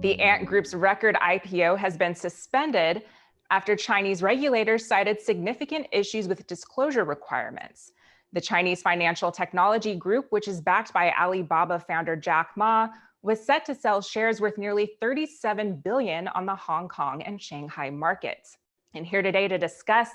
The Ant Group's record IPO has been suspended after Chinese regulators cited significant issues with disclosure requirements. The Chinese financial technology group, which is backed by Alibaba founder Jack Ma, was set to sell shares worth nearly $37 billion on the Hong Kong and Shanghai markets. And here today to discuss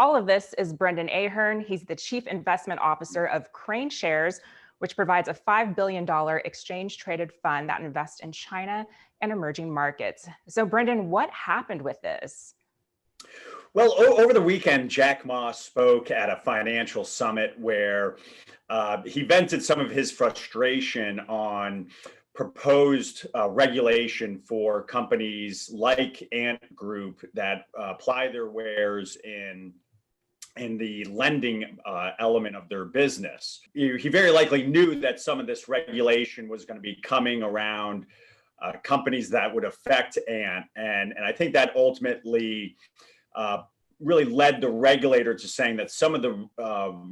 all of this is Brendan Ahern. He's the Chief Investment Officer of KraneShares, which provides a $5 billion exchange-traded fund that invests in China and emerging markets. So Brendan, what happened with this? Well, over the weekend, Jack Ma spoke at a financial summit where he vented some of his frustration on proposed regulation for companies like Ant Group that apply their wares in the lending element of their business. He very likely knew that some of this regulation was going to be coming around companies that would affect Ant. And I think that ultimately really led the regulator to saying that some of the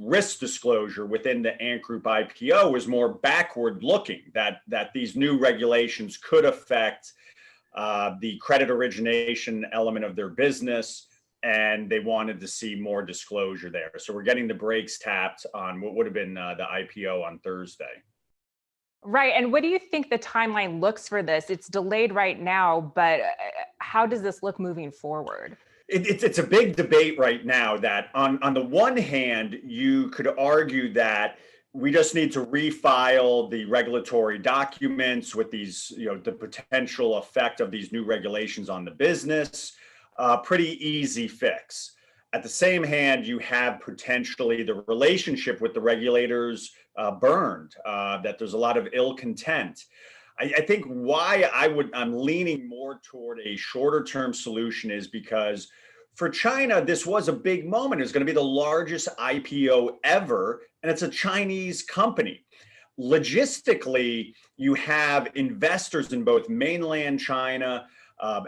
risk disclosure within the Ant Group IPO was more backward looking, that these new regulations could affect the credit origination element of their business, and they wanted to see more disclosure there. So we're getting the brakes tapped on what would have been the IPO on Thursday. Right. And what do you think the timeline looks for this? It's delayed right now, but how does this look moving forward? It's a big debate right now that on the one hand, you could argue that we just need to refile the regulatory documents with these, the potential effect of these new regulations on the business. Pretty easy fix. At the same hand, you have potentially the relationship with the regulators burned, that there's a lot of ill content. I think why I'm leaning more toward a shorter term solution is because for China, this was a big moment. It's going to be the largest IPO ever, and it's a Chinese company. Logistically, you have investors in both mainland China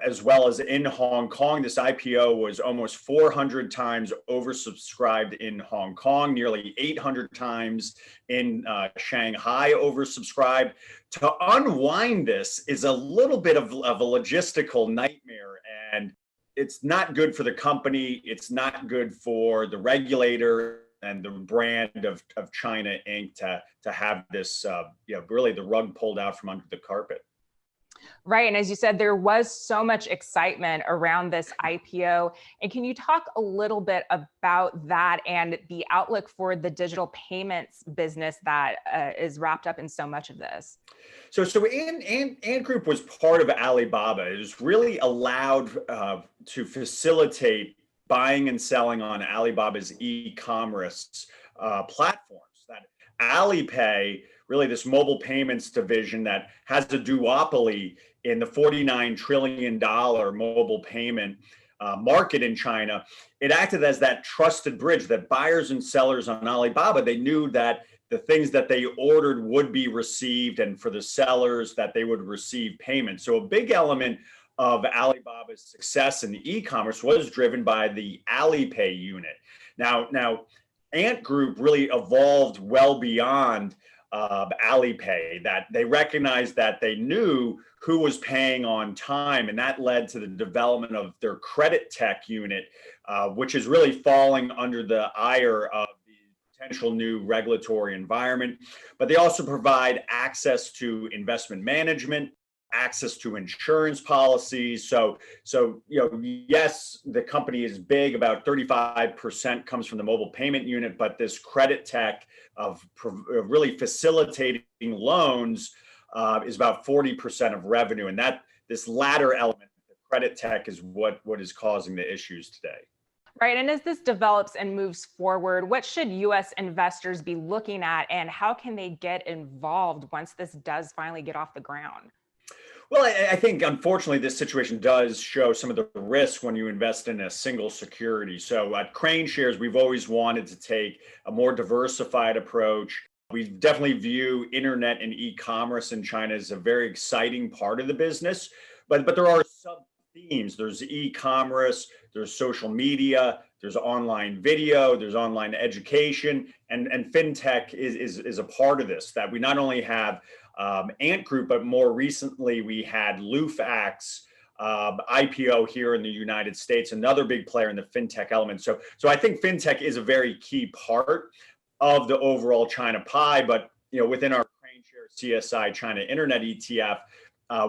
as well as in Hong Kong. This IPO was almost 400 times oversubscribed in Hong Kong, nearly 800 times in Shanghai oversubscribed. To unwind this is a little bit of a logistical nightmare, and it's not good for the company. It's not good for the regulator and the brand of China Inc. to have this, really the rug pulled out from under the carpet. Right. And as you said, there was so much excitement around this IPO. And can you talk a little bit about that and the outlook for the digital payments business that is wrapped up in so much of this? So Ant Group was part of Alibaba. It was really allowed to facilitate buying and selling on Alibaba's e-commerce platforms. That Alipay, really this mobile payments division that has a duopoly in the $49 trillion mobile payment market in China, it acted as that trusted bridge that buyers and sellers on Alibaba, they knew that the things that they ordered would be received, and for the sellers that they would receive payment. So a big element of Alibaba's success in the e-commerce was driven by the Alipay unit. Now Ant Group really evolved well beyond Alipay, that they recognized that they knew who was paying on time, and that led to the development of their credit tech unit, which is really falling under the ire of the potential new regulatory environment. But they also provide access to investment management, access to insurance policies. So yes, the company is big. About 35% comes from the mobile payment unit, but this credit tech of really facilitating loans is about 40% of revenue, and that this latter element, the credit tech, is what is causing the issues today. Right. And as this develops and moves forward, what should U.S. investors be looking at, and how can they get involved once this does finally get off the ground? Well, I think, unfortunately, this situation does show some of the risk when you invest in a single security. So at KraneShares, we've always wanted to take a more diversified approach. We definitely view internet and e-commerce in China as a very exciting part of the business, but there are sub themes. There's e-commerce, there's social media, there's online video, there's online education, and fintech is a part of this. That we not only have Ant Group, but more recently we had Lufax IPO here in the United States, another big player in the fintech element. So I think fintech is a very key part of the overall China pie. But within our KraneShares CSI China Internet ETF,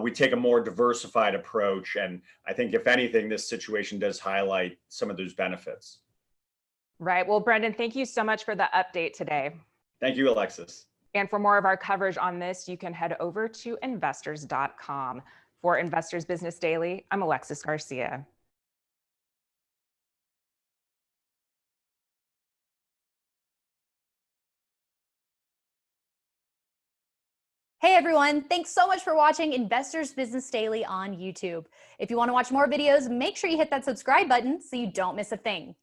we take a more diversified approach. And I think, if anything, this situation does highlight some of those benefits. Right. Well, Brendan, thank you so much for the update today. Thank you, Alexis. And for more of our coverage on this, you can head over to investors.com. For Investors Business Daily, I'm Alexis Garcia. Hey everyone, thanks so much for watching Investors Business Daily on YouTube. If you want to watch more videos, make sure you hit that subscribe button so you don't miss a thing.